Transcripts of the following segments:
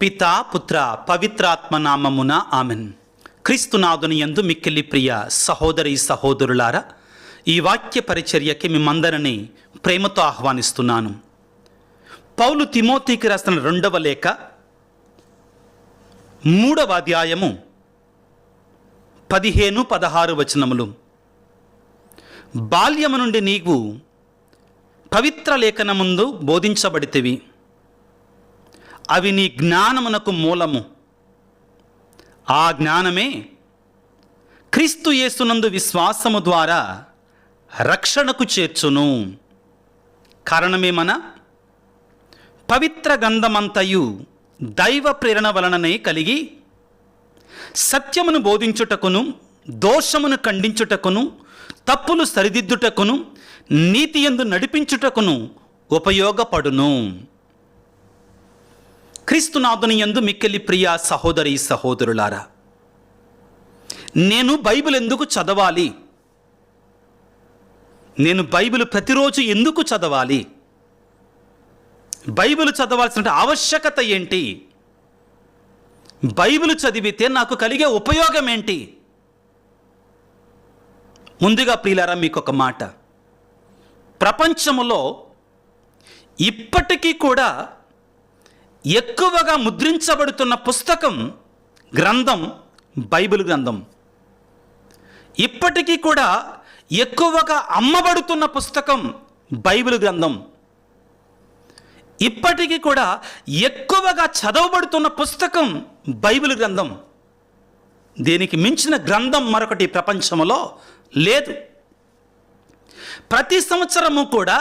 పితా పుత్ర పవిత్రాత్మ నామమున ఆమెన్. క్రీస్తునాథుని యందు మిక్కిలి ప్రియ సహోదరి సహోదరులారా, ఈ వాక్య పరిచర్యకి మిమ్మందరినీ ప్రేమతో ఆహ్వానిస్తున్నాను. పౌలు తిమోతికి రాసిన 2వ లేఖ 3వ అధ్యాయము 15-16 వచనములు. బాల్యము నుండి నీవు పవిత్ర లేఖనముందు బోధించబడితివి, అవి నీ జ్ఞానమునకు మూలము. ఆ జ్ఞానమే క్రీస్తు యేసునందు విశ్వాసము ద్వారా రక్షణకు చేర్చును. కారణమేమన పవిత్ర గ్రంథమంతయు దైవ ప్రేరణ వలననే కలిగి సత్యమును బోధించుటకును, దోషమును ఖండించుటకును, తప్పులు సరిదిద్దుటకును, నీతి యందు నడిపించుటకును ఉపయోగపడును. క్రీస్తునాథుని యందు మిక్కిలి ప్రియ సహోదరి సహోదరులారా, నేను బైబిల్ ఎందుకు చదవాలి? నేను బైబిల్ ప్రతిరోజు ఎందుకు చదవాలి? బైబిల్ చదవాల్సిన ఆవశ్యకత ఏంటి? బైబిల్ చదివితే నాకు కలిగే ఉపయోగం ఏంటి? ముందుగా ప్రియులారా, మీకు ఒక మాట. ప్రపంచములో ఇప్పటికీ కూడా ఎక్కువగా ముద్రించబడుతున్న పుస్తకం, గ్రంథం బైబిల్ గ్రంథం. ఇప్పటికీ కూడా ఎక్కువగా అమ్మబడుతున్న పుస్తకం బైబిల్ గ్రంథం. ఇప్పటికీ కూడా ఎక్కువగా చదవబడుతున్న పుస్తకం బైబిల్ గ్రంథం. దీనికి మించిన గ్రంథం మరొకటి ప్రపంచంలో లేదు. ప్రతి సంవత్సరము కూడా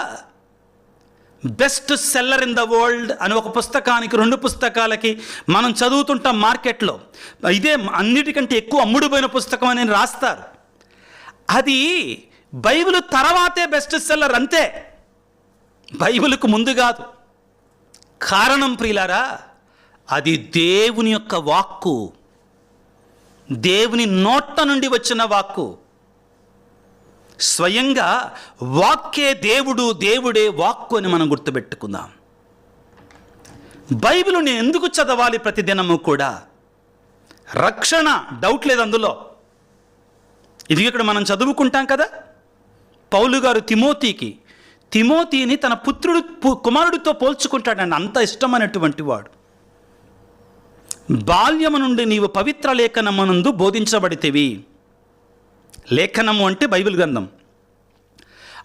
best seller in the world అని ఒక పుస్తకానికి, 2 పుస్తకాలకి మనం చదువుతుంటాం మార్కెట్లో. ఇదే అన్నిటికంటే ఎక్కువ అమ్ముడుపోయిన పుస్తకం అని రాస్తారు. అది బైబిల్ తర్వాతే బెస్ట్ సెల్లర్, అంతే, బైబిల్కు ముందు కాదు. కారణం ప్రియులారా, అది దేవుని యొక్క వాక్కు, దేవుని నోట నుండి వచ్చిన వాక్కు. స్వయంగా వాక్కే దేవుడు, దేవుడే వాక్కు అని మనం గుర్తుపెట్టుకుందాం. బైబిల్ నేను ఎందుకు చదవాలి ప్రతిదినము కూడా? రక్షణ, డౌట్ లేదు అందులో. ఇది ఇక్కడ మనం చదువుకుంటాం కదా. పౌలు గారు తిమోతిని తన కుమారుడితో పోల్చుకుంటాడండి. అంత ఇష్టమైనటువంటి వాడు. బాల్యము నుండి నీవు పవిత్ర లేఖనమునందు బోధించబడితివి. లేఖనము అంటే బైబిల్ గ్రంథం.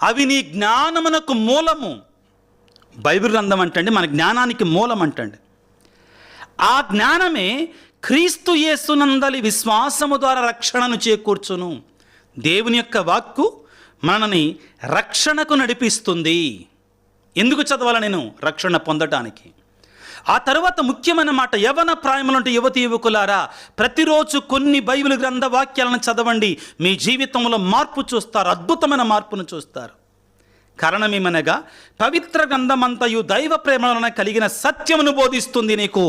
అవి నీ జ్ఞానమునకు మూలము. బైబిల్ గ్రంథం అంటండి మన జ్ఞానానికి మూలం అంటండి. ఆ జ్ఞానమే క్రీస్తు యేసునందలి విశ్వాసము ద్వారా రక్షణను చేకూర్చును. దేవుని యొక్క వాక్కు మనని రక్షణకు నడిపిస్తుంది. ఎందుకు చదవాలి నేను? రక్షణ పొందటానికి. ఆ తర్వాత ముఖ్యమైన మాట, యవన ప్రాయములు అంటే యువతి యువకులారా, ప్రతిరోజు కొన్ని బైబిల్ గ్రంథ వాక్యాలను చదవండి. మీ జీవితంలో మార్పు చూస్తారు, అద్భుతమైన మార్పును చూస్తారు. కారణమేమనగా పవిత్ర గ్రంథమంతయు దైవ ప్రేమలను కలిగిన సత్యమును బోధిస్తుంది నీకు.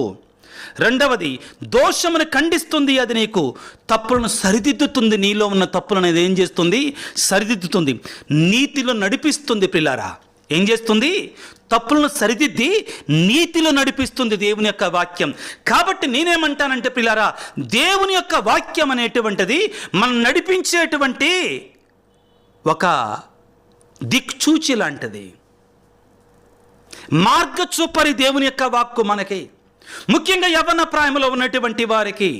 2వది, దోషమును ఖండిస్తుంది. అది నీకు తప్పులను సరిదిద్దుతుంది. నీలో ఉన్న తప్పులను అనేది ఏం చేస్తుంది? సరిదిద్దుతుంది. నీతిలో నడిపిస్తుంది. ప్రియులారా, ఏం చేస్తుంది? తప్పులను సరిదిద్ది నీతిలో నడిపిస్తుంది దేవుని యొక్క వాక్యం. కాబట్టి నేనేమంటానంటే ప్రియులారా, దేవుని యొక్క వాక్యం అనేటువంటిది మనం నడిపించేటువంటి ఒక దిక్చూచి లాంటిది, మార్గచూపరి దేవుని యొక్క వాక్కు మనకి. ముఖ్యంగా యవ్వన ప్రాయంలో ఉన్నటువంటి వారికి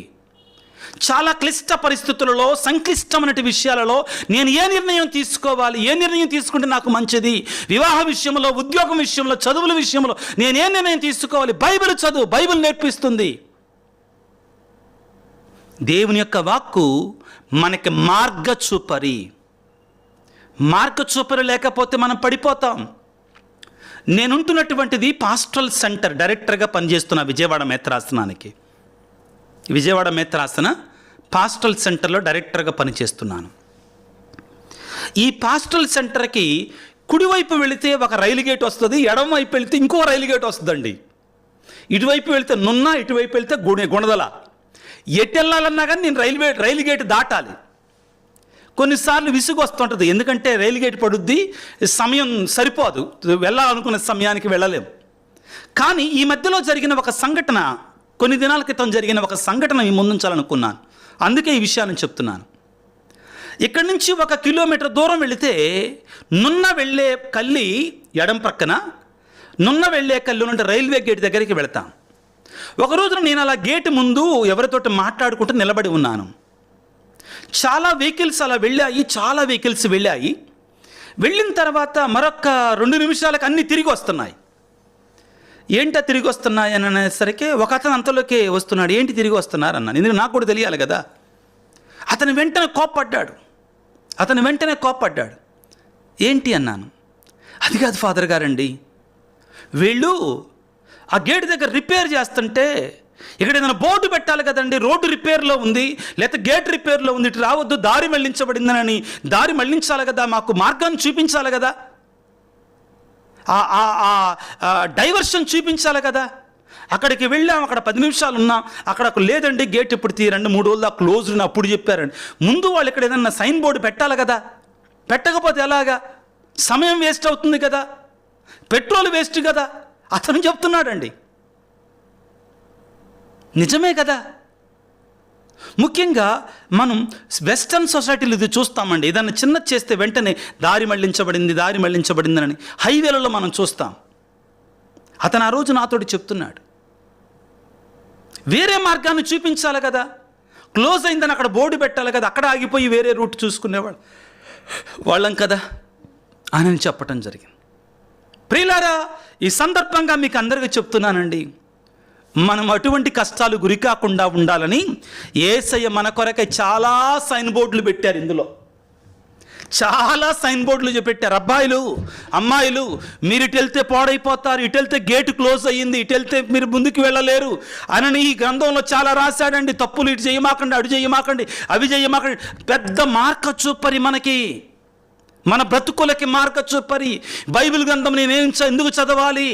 చాలా క్లిష్ట పరిస్థితులలో, సంక్లిష్టమైన విషయాలలో నేను ఏ నిర్ణయం తీసుకోవాలి, ఏ నిర్ణయం తీసుకుంటే నాకు మంచిది, వివాహ విషయంలో, ఉద్యోగం విషయంలో, చదువుల విషయంలో నేను ఏ నిర్ణయం తీసుకోవాలి? బైబిల్ చదువు, బైబిల్ నేర్పిస్తుంది. దేవుని యొక్క వాక్కు మనకి మార్గచూపరి. మార్గచూపరి లేకపోతే మనం పడిపోతాం. నేనుంటున్నటువంటిది పాస్టరల్ సెంటర్ డైరెక్టర్గా పనిచేస్తున్న విజయవాడ మేత్రాసనానికి. విజయవాడ మేత్రాసన పాస్టరల్ సెంటర్లో డైరెక్టర్గా పనిచేస్తున్నాను. ఈ పాస్టరల్ సెంటర్కి కుడివైపు వెళితే ఒక రైలు గేట్ వస్తుంది, ఎడమవైపు వెళితే ఇంకో రైలు గేట్ వస్తుందండి. ఇటువైపు వెళితే నున్న, ఇటువైపు వెళితే గుణదల. ఎటు వెళ్ళాలన్నా కానీ నేను రైలు గేట్ దాటాలి. కొన్నిసార్లు విసుగు వస్తుంటుంది, ఎందుకంటే రైలు గేట్ పడుద్ది, సమయం సరిపోదు, వెళ్ళాలనుకున్న సమయానికి వెళ్ళలేము. కానీ ఈ మధ్యలో జరిగిన ఒక సంఘటన కొన్ని దినాల క్రితం జరిగిన ఒక సంఘటన మీ ముందుంచాలనుకున్నాను, అందుకే ఈ విషయాన్ని చెప్తున్నాను. ఇక్కడి నుంచి 1 కిలోమీటర్ దూరం వెళితే నున్న వెళ్ళే కల్లి ఎడం ప్రక్కన, నున్న వెళ్ళే కల్లి నుండి రైల్వే గేట్ దగ్గరికి వెళతాం. ఒక రోజున నేను అలా గేటు ముందు ఎవరితోటి మాట్లాడుకుంటూ నిలబడి ఉన్నాను. చాలా వెహికల్స్ అలా వెళ్ళాయి. వెళ్ళిన తర్వాత మరొక 2 నిమిషాలకు అన్నీ తిరిగి వస్తున్నాయి. ఏంటో తిరిగి వస్తున్నాయి అని అనేసరికి ఒక అతను అంతలోకి వస్తున్నాడు. ఏంటి తిరిగి వస్తున్నారు అన్నాను, ఎందుకంటే నాకు కూడా తెలియాలి కదా. అతను వెంటనే కోప్పడ్డాడు. ఏంటి అన్నాను. అది కాదు ఫాదర్ గారండి, వీళ్ళు ఆ గేట్ దగ్గర రిపేర్ చేస్తుంటే ఇక్కడ ఏదైనా బోర్డు పెట్టాలి కదండి, రోడ్డు రిపేర్లో ఉంది, లేకపోతే గేట్ రిపేర్లో ఉంది, ఇటు రావద్దు, దారి మళ్లించబడిందని, దారి మళ్లించాలి కదా, మాకు మార్గాన్ని చూపించాలి కదా, డైవర్షన్ చూపించాలి కదా. అక్కడికి వెళ్ళాం, అక్కడ 10 నిమిషాలు ఉన్నాం, అక్కడ లేదండి గేట్ ఇప్పుడు 2-3 రోజులు క్లోజ్ అని అప్పుడు చెప్పారండి. ముందు వాళ్ళు ఇక్కడ ఏదన్నా సైన్ బోర్డు పెట్టాలి కదా, పెట్టకపోతే ఎలాగా, సమయం వేస్ట్ అవుతుంది కదా, పెట్రోల్ వేస్ట్ కదా. అతను చెప్తున్నాడండి, నిజమే కదా. ముఖ్యంగా మనం వెస్టర్న్ సొసైటీలో ఇది చూస్తామండి. ఏదన్నా చిన్నది చేస్తే వెంటనే దారి మళ్లించబడిందని హైవేలలో మనం చూస్తాం. అతను ఆ రోజు నాతోటి చెప్తున్నాడు, వేరే మార్గాన్ని చూపించాలి కదా, క్లోజ్ అయిందని అక్కడ బోర్డు పెట్టాలి కదా, అక్కడ ఆగిపోయి వేరే రూట్ చూసుకునేవాళ్ళు వాళ్ళం కదా అని చెప్పటం జరిగింది. ప్రియులారా, ఈ సందర్భంగా మీకు అందరికీ చెప్తున్నానండి, మనం అటువంటి కష్టాలు గురి కాకుండా ఉండాలని యేసయ్య మన కొరకై చాలా సైన్ బోర్డులు పెట్టారు. ఇందులో చాలా సైన్ బోర్డులు పెట్టారు. అబ్బాయిలు, అమ్మాయిలు, మీరు ఇటు వెళ్తే పాడైపోతారు, ఇటు వెళ్తే గేటు క్లోజ్ అయ్యింది, ఇటు వెళ్తే మీరు ముందుకు వెళ్ళలేరు అని ఈ గ్రంథంలో చాలా రాశాడండి. తప్పులు ఇటు చేయమాకండి, అటు చేయమాకండి, అవి చేయమాకండి. పెద్ద మార్క చూపరి మనకి, మన బ్రతుకులకి మార్క చూపరి బైబిల్ గ్రంథం ఎందుకు చదవాలి?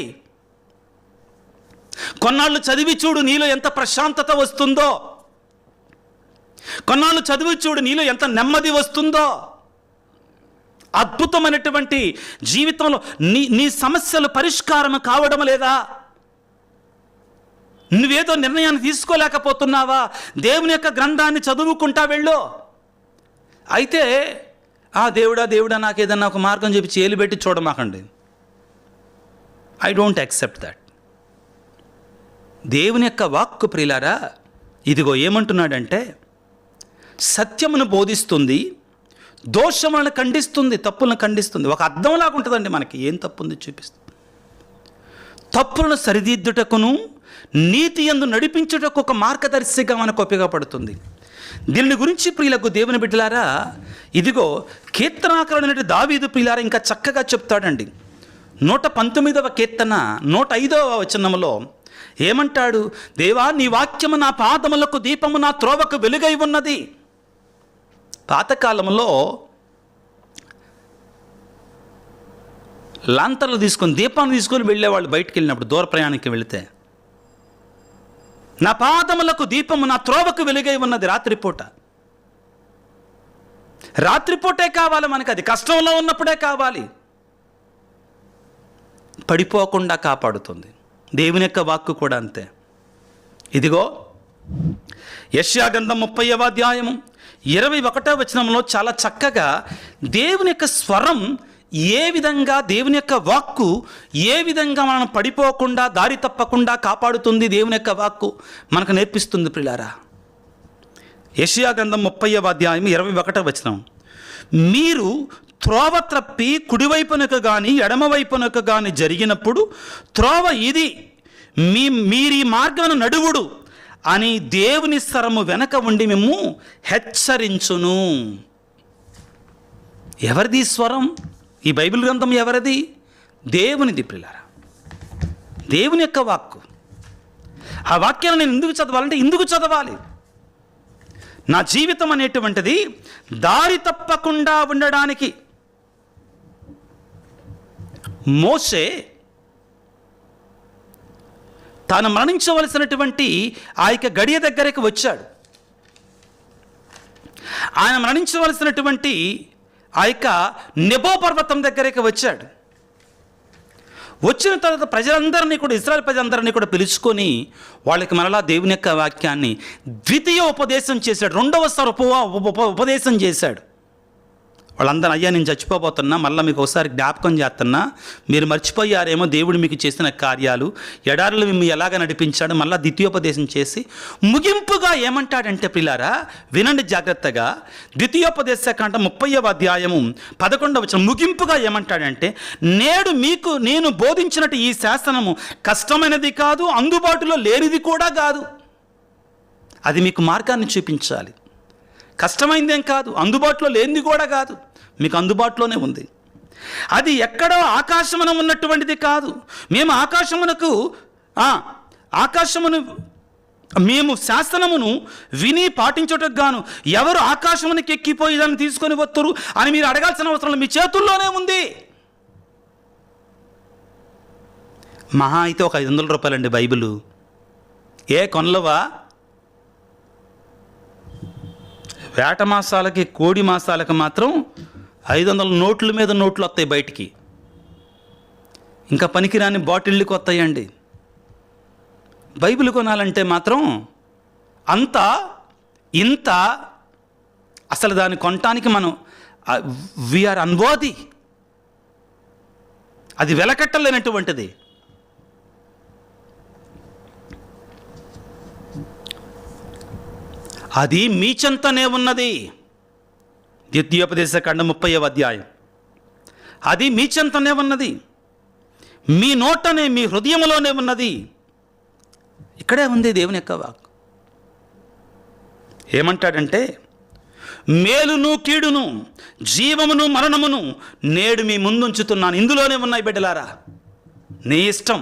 కొన్నాళ్ళు చదివి చూడు, నీలో ఎంత ప్రశాంతత వస్తుందో. కొన్నాళ్ళు చదివి చూడు, నీలో ఎంత నెమ్మది వస్తుందో. అద్భుతమైనటువంటి జీవితంలో నీ సమస్యలు పరిష్కారం కావడం లేదా? నువ్వేదో నిర్ణయాన్ని తీసుకోలేకపోతున్నావా? దేవుని యొక్క గ్రంథాన్ని చదువుకుంటా వెళ్ళు. అయితే దేవుడా నాకేదన్నా ఒక మార్గం చెప్పి చేలు పెట్టి చూడమాకండి. I don't accept that. దేవుని యొక్క వాక్కు ప్రియులారా, ఇదిగో ఏమంటున్నాడంటే, సత్యమును బోధిస్తుంది, దోషములను ఖండిస్తుంది, తప్పులను ఖండిస్తుంది. ఒక అర్థంలాగా ఉంటుందండి, మనకి ఏం తప్పు ఉంది చూపిస్తుంది. తప్పులను సరిదిద్దుటకును నీతి యందు నడిపించుటకు ఒక మార్గదర్శిగా మనకు ఉపయోగపడుతుంది. దీని గురించి ప్రియులకు దేవుని బిడ్డలారా, ఇదిగో కీర్తనాకారుడైన దావీదు ప్రియులారా ఇంకా చక్కగా చెప్తాడండి. 119వ కీర్తన 105వ వచనములో ఏమంటాడు? దేవా, నీ వాక్యము నా పాదములకు దీపము, నా త్రోవకు వెలుగై ఉన్నది. పాతకాలంలో లాంతర్లు తీసుకొని, దీపాన్ని తీసుకొని వెళ్ళేవాళ్ళు బయటికి వెళ్ళినప్పుడు, దూర ప్రయాణానికి వెళితే. నా పాదములకు దీపము, నా త్రోవకు వెలుగై ఉన్నది. రాత్రిపూటే కావాలి మనకు, అది కష్టంలో ఉన్నప్పుడే కావాలి. పడిపోకుండా కాపాడుతుంది. దేవుని యొక్క వాక్కు కూడా అంతే. ఇదిగో యెషయా గ్రంథం 30వ అధ్యాయము 21వ వచనంలో చాలా చక్కగా దేవుని యొక్క స్వరం ఏ విధంగా, దేవుని యొక్క వాక్కు ఏ విధంగా మనం పడిపోకుండా, దారి తప్పకుండా కాపాడుతుంది దేవుని యొక్క వాక్కు మనకు నేర్పిస్తుంది ప్రియులారా. యెషయా గ్రంథం 30వ అధ్యాయం 21వ వచనం, మీరు త్రోవ త్రప్పి కుడివైపునకు కానీ ఎడమవైపునకు కానీ జరిగినప్పుడు త్రోవ ఇది, మీరీ మార్గమును నడువుడు అని దేవుని స్వరము వెనక ఉండి మేము హెచ్చరించును. ఎవరిది స్వరం? ఈ బైబిల్ గ్రంథం ఎవరిది? దేవునిది ప్రియులారా, దేవుని యొక్క వాక్కు. ఆ వాక్యాన్ని నేను ఎందుకు చదవాలంటే, ఎందుకు చదవాలి? నా జీవితం అనేటువంటిది దారి తప్పకుండా ఉండడానికి. మోషే తాను మరణించవలసినటువంటి ఆ యొక్క గడియ దగ్గరికి వచ్చాడు. ఆయన మరణించవలసినటువంటి ఆ యొక్క నెబో పర్వతం దగ్గరికి వచ్చాడు. వచ్చిన తర్వాత ప్రజలందరినీ కూడా, ఇశ్రాయేలు ప్రజలందరినీ కూడా పిలుచుకొని వాళ్ళకి మరలా దేవుని యొక్క వాక్యాన్ని ద్వితీయ ఉపదేశం చేశాడు. రెండవసారి ఉపదేశం చేశాడు. వాళ్ళందరూ, అయ్యా నేను చచ్చిపోబోతున్నా, మళ్ళీ మీకు ఒకసారి జ్ఞాపకం చేస్తున్నా, మీరు మర్చిపోయారేమో దేవుడు మీకు చేసిన కార్యాలు, ఎడారులు మిమ్మల్ని ఎలాగ నడిపించాడు, మళ్ళీ ద్వితీయోపదేశం చేసి ముగింపుగా ఏమంటాడంటే ప్రియులారా, వినండి జాగ్రత్తగా, ద్వితీయోపదేశకాండం 30వ అధ్యాయము 11వ వచనం ముగింపుగా ఏమంటాడంటే, నేడు మీకు నేను బోధించినట్టు ఈ శాసనము కష్టమైనది కాదు, అందుబాటులో లేనిది కూడా కాదు. అది మీకు మార్గాన్ని చూపించాలి. కష్టమైందేం కాదు, అందుబాటులో లేనిది కూడా కాదు, మీకు అందుబాటులోనే ఉంది. అది ఎక్కడో ఆకాశమున ఉన్నటువంటిది కాదు. మేము మేము శాసనమును విని పాటించుటకు గాను ఎవరు ఆకాశమునికి ఎక్కిపోయి దాన్ని తీసుకొని వస్తురు అని మీరు అడగాల్సిన అవసరం లేదు, మీ చేతుల్లోనే ఉంది. మహా అయితే ఒక 500 రూపాయలండి బైబిలు. ఏ కొనలవా? వేట మాసాలకి, కోడి మాసాలకి మాత్రం 500 నోట్ల మీద నోట్లు వస్తాయి బయటికి. ఇంకా పనికిరాని బాటిళ్ళకి వస్తాయండి. బైబిల్ కొనాలంటే మాత్రం అంత ఇంత, అసలు దాన్ని కొనటానికి మనం వీఆర్ అన్వాది, అది వెలకట్టలేనటువంటిది. అది మీ చెంతనే ఉన్నది. ద్వితీయోపదేశకాండం 30వ అధ్యాయం. అది మీ చెంతనే ఉన్నది, మీ నోటనే, మీ హృదయంలోనే ఉన్నది. ఇక్కడే ఉంది దేవుని యొక్క వాక్కు. ఏమంటాడంటే, మేలును కీడును, జీవమును మరణమును నేడు మీ ముందుంచుతున్నాను, ఇందులోనే ఉన్నాయి బిడ్డలారా. నీ ఇష్టం,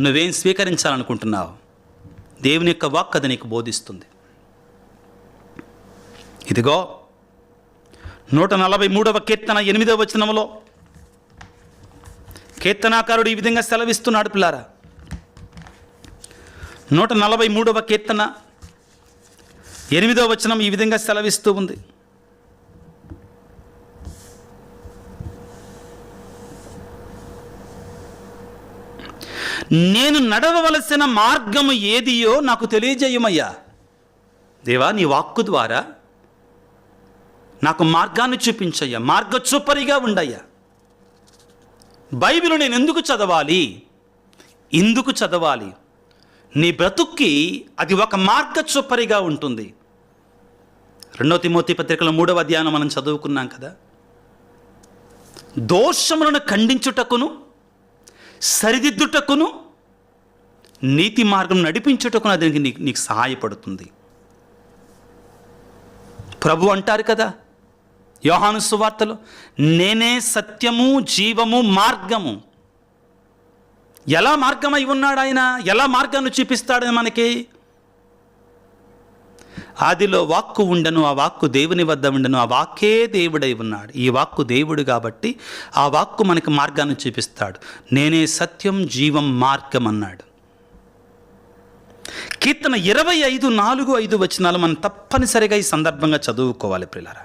నువ్వేం స్వీకరించాలనుకుంటున్నావు. దేవుని యొక్క వాక్కు అది నీకు బోధిస్తుంది. ఇదిగో 143వ కీర్తన 8వ వచనములో కీర్తనాకారుడు ఈ విధంగా సెలవిస్తున్నాడు పిల్లారా. 143వ కీర్తన 8వ వచనం ఈ విధంగా సెలవిస్తూ ఉంది. నేను నడవవలసిన మార్గము ఏదియో నాకు తెలియజేయమయ్యా. దేవా, నీ వాక్కు ద్వారా నాకు మార్గాన్ని చూపించయ్యా, మార్గచూపరిగా ఉండయ్యా. బైబిల్ నేను ఎందుకు చదవాలి, ఎందుకు చదవాలి? నీ బ్రతుక్కి అది ఒక మార్గచూపరిగా ఉంటుంది. 2 తిమోతి పత్రికలో 3వ అధ్యాయం మనం చదువుకున్నాం కదా. దోషములను ఖండించుటకును, సరిదిద్దుటకును, నీతి మార్గం నడిపించుటకును అది నీకు సహాయపడుతుంది. ప్రభు అంటారు కదా యోహాను సువార్తలో, నేనే సత్యము, జీవము, మార్గము. ఎలా మార్గమై ఉన్నాడు ఆయన? ఎలా మార్గాన్ని చూపిస్తాడు మనకి? ఆదిలో వాక్కు ఉండను, ఆ వాక్కు దేవుని వద్ద ఉండను, ఆ వాక్కే దేవుడై ఉన్నాడు. ఈ వాక్కు దేవుడు కాబట్టి ఆ వాక్కు మనకి మార్గాన్ని చూపిస్తాడు. నేనే సత్యం, జీవం, మార్గం అన్నాడు. కీర్తన 25:4-5 వచనాలు మనం తప్పనిసరిగా ఈ సందర్భంగా చదువుకోవాలి ప్రియులారా.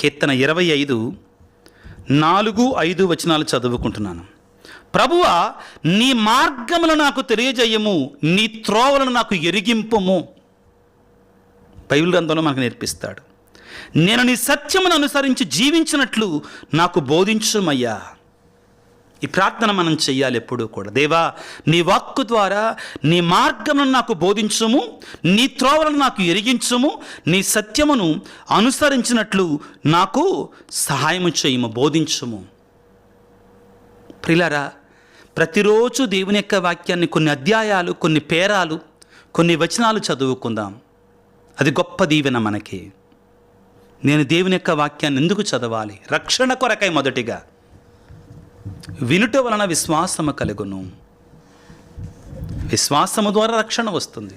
కీర్తన 25:4-5 వచనాలు చదువుకుంటున్నాను. ప్రభువా, నీ మార్గములను నాకు తెలియజేయము, నీ త్రోవలను నాకు ఎరిగింపుము. బైబిల్ గ్రంథంలో మనకు నేర్పిస్తాడు. నేను నీ సత్యమును అనుసరించి జీవించినట్లు నాకు బోధించుమయ్యా. ఈ ప్రార్థన మనం చెయ్యాలి ఎప్పుడూ కూడా. దేవా, నీ వాక్కు ద్వారా నీ మార్గమును నాకు బోధించుము, నీ త్రోవలను నాకు ఎరిగించుము, నీ సత్యమును అనుసరించినట్లు నాకు సహాయము చేయము, బోధించుము. ప్రియులారా, ప్రతిరోజు దేవుని యొక్క వాక్యాన్ని కొన్ని అధ్యాయాలు, కొన్ని పేరాలు, కొన్ని వచనాలు చదువుకుందాం. అది గొప్ప దీవెన మనకి. నేను దేవుని యొక్క వాక్యాన్ని ఎందుకు చదవాలి? రక్షణ కొరకై. మొదటిగా వినుట వలన విశ్వాసము కలుగును, విశ్వాసము ద్వారా రక్షణ వస్తుంది.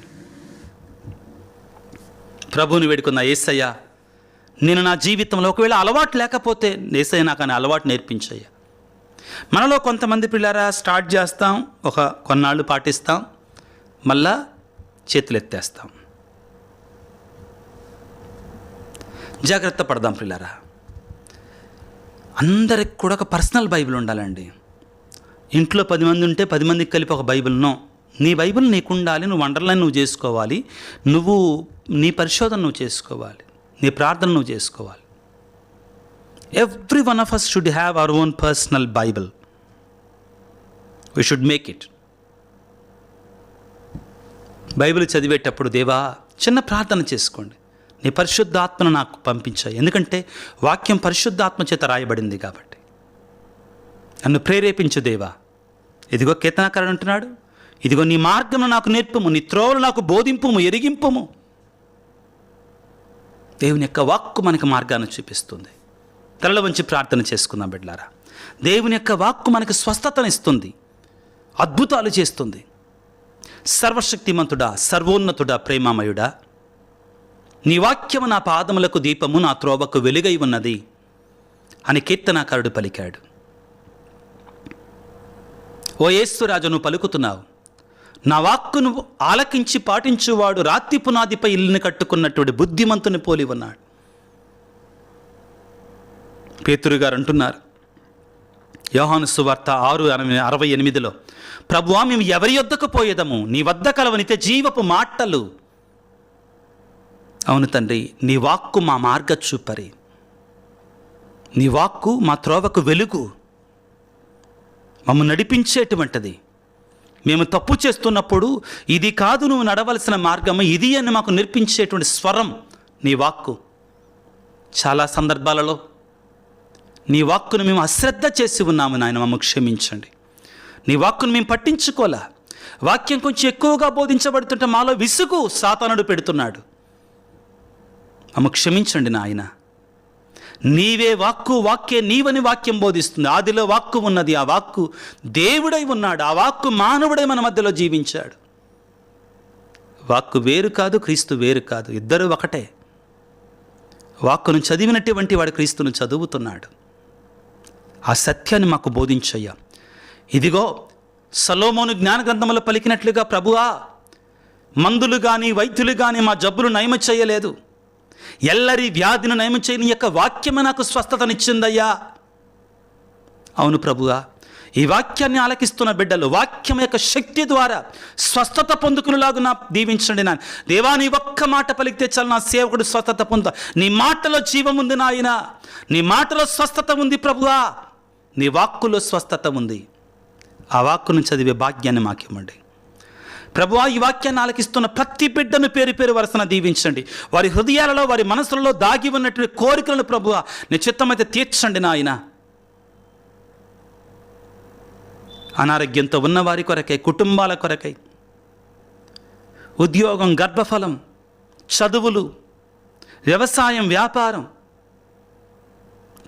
ప్రభువుని వేడుకున్న యేసయ్య, నేను నా జీవితంలో ఒకవేళ అలవాటు లేకపోతే యేసయ్య నాకు అనే అలవాటు నేర్పించయ్యా. మనలో కొంతమంది పిల్లారా స్టార్ట్ చేస్తాం, కొన్నాళ్ళు పాటిస్తాం, మళ్ళా చేతులు ఎత్తేస్తాం. జాగ్రత్త పడదాం పిల్లారా. అందరికి కూడా ఒక పర్సనల్ బైబిల్ ఉండాలండి. ఇంట్లో 10 మంది ఉంటే 10 మందికి కలిపి ఒక బైబిల్నో, నీ బైబిల్ నీకు ఉండాలి, నువ్వు అండర్లైన్ నువ్వు చేసుకోవాలి, నువ్వు నీ పరిశోధన నువ్వు చేసుకోవాలి, నీ ప్రార్థన నువ్వు చేసుకోవాలి. Every one of us should have our own personal Bible. We should make it. Bible చదివేటప్పుడు దేవా చిన్న ప్రార్థన చేసుకోండి, నీ పరిశుద్ధాత్మను నాకు పంపించాయి. ఎందుకంటే వాక్యం పరిశుద్ధాత్మ చేత రాయబడింది కాబట్టి. నన్ను ప్రేరేపించు దేవా. ఇదిగో కీర్తనకారుడు అంటున్నాడు, ఇదిగో నీ మార్గమును నాకు నేర్పము, నీ త్రోవలు నాకు బోధింపుము, ఎరిగింపుము. దేవుని యొక్క వాక్కు మనకు మార్గాన్ని చూపిస్తుంది. తలలో వంచి ప్రార్థన చేసుకుందాం బిడ్డలారా. దేవుని యొక్క వాక్కు మనకు స్వస్థతనిస్తుంది, అద్భుతాలు చేస్తుంది. సర్వశక్తిమంతుడా, సర్వోన్నతుడా, ప్రేమామయుడా, నీ వాక్యము నా పాదములకు దీపము, నా త్రోవకు వెలుగై ఉన్నది అని కీర్తనాకారుడు పలికాడు. ఓ యేసురాజు, నువ్వు పలుకుతున్నావు, నా వాక్కును ఆలకించి పాటించువాడు రాతి పునాదిపై ఇల్లుని కట్టుకున్నటువంటి బుద్ధిమంతుని పోలి ఉన్నాడు. పేతురు గారు అంటున్నారు యోహాను సువార్త 6:68, ప్రభువా మేము ఎవరి యొద్దకు పోయేదము, నీ వద్ద కలవనితే జీవపు మాటలు. అవును తండ్రి, నీ వాక్కు మా మార్గ చూపరి, నీ వాక్కు మా త్రోవకు వెలుగు, మమ్మల్ని నడిపించేటువంటిది. మేము తప్పు చేస్తున్నప్పుడు ఇది కాదు నువ్వు నడవలసిన మార్గము, ఇది అని మాకు నేర్పించేటువంటి స్వరం నీ వాక్కు. చాలా సందర్భాలలో నీ వాక్కును మేము అశ్రద్ధ చేసి ఉన్నాము నాయన, మమ్మల్ని క్షమించండి. నీ వాక్కును మేము పట్టించుకోలే. వాక్యం కొంచెం ఎక్కువగా బోధించబడుతుంటే మాలో విసుగు సాతానుడు పెడుతున్నాడు. మమ్మల్ని క్షమించండి నాయన. నీవే వాక్కు, వాక్యే నీవని వాక్యం బోధిస్తుంది. ఆదిలో వాక్కు ఉన్నది, ఆ వాక్కు దేవుడై ఉన్నాడు, ఆ వాక్కు మానవుడై మన మధ్యలో జీవించాడు. వాక్కు వేరు కాదు, క్రీస్తు వేరు కాదు, ఇద్దరు ఒకటే. వాక్కును చదివినటువంటి వాడు క్రీస్తును చదువుతున్నాడు. ఆ సత్యాన్ని మాకు బోధించయ్యా. ఇదిగో సొలొమోను జ్ఞాన గ్రంథములో పలికినట్లుగా, ప్రభువా మందులు కానీ వైద్యులు కానీ మా జబ్బులు నయమ చేయలేదు, ఎల్లరి వ్యాధిని నయమ చేయని యొక్క వాక్యమే నాకు స్వస్థతనిచ్చిందయ్యా. అవును ప్రభువా, ఈ వాక్యాన్ని ఆలకిస్తున్న బిడ్డలు వాక్యం యొక్క శక్తి ద్వారా స్వస్థత పొందుకునేలాగా నా దీవించండి నాయన. దేవా, నీ ఒక్క మాట పలికితే చాలు నా సేవకుడు స్వస్థత పొందుతా. నీ మాటలో జీవం ఉంది నాయన, నీ మాటలో స్వస్థత ఉంది ప్రభువా, నీ వాక్కులో స్వస్థత ఉంది. ఆ వాక్కును చదివే భాగ్యాన్ని మాకివ్వండి ప్రభువా. ఈ వాక్యాన్ని ఆలకిస్తున్న ప్రతి బిడ్డను పేరు పేరు వరుసన దీవించండి. వారి హృదయాలలో, వారి మనసులలో దాగి ఉన్నటువంటి కోరికలను ప్రభువా నీ చిత్తమైతే తీర్చండి నాయన. అనారోగ్యంతో ఉన్నవారి కొరకై, కుటుంబాల కొరకై, ఉద్యోగం, గర్భఫలం, చదువులు, వ్యవసాయం, వ్యాపారం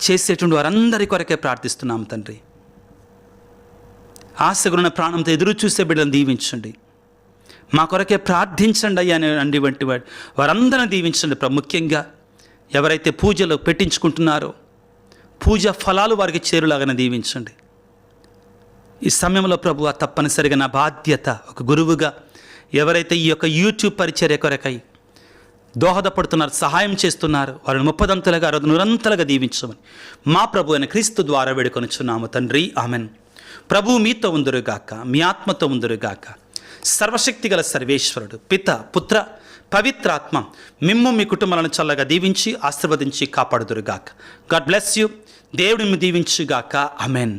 చేసేటువంటి వారందరి కొరకే ప్రార్థిస్తున్నాం తండ్రి. ఆశగున్న ప్రాణంతో ఎదురు చూసే బిడ్డలను దీవించండి. మా కొరకే ప్రార్థించండి అయ్యా అని వంటి వారందరిని దీవించండి. ముఖ్యంగా ఎవరైతే పూజలు పెట్టించుకుంటున్నారో పూజ ఫలాలు వారికి చేరులాగానే దీవించండి. ఈ సమయంలో ప్రభువా తప్పనిసరిగా నా బాధ్యత ఒక గురువుగా ఎవరైతే ఈ యొక్క యూట్యూబ్ పరిచర్య కొరకై దోహదపడుతున్నారు, సహాయం చేస్తున్నారు, వారిని 30 100 దీవించమని మా ప్రభు అయిన క్రీస్తు ద్వారా వేడుకొనుచున్నాము తండ్రి, ఆమెన్. ప్రభువు మీతో ఉందురుగాక, మీ ఆత్మతో ఉందురుగాక. సర్వశక్తి గల సర్వేశ్వరుడు పిత, పుత్ర, పవిత్రాత్మ మిమ్ము మీ కుటుంబాలను చల్లగా దీవించి ఆశీర్వదించి కాపాడుదురుగాక. God bless you. దేవుడిని దీవించుగాక. ఆమెన్.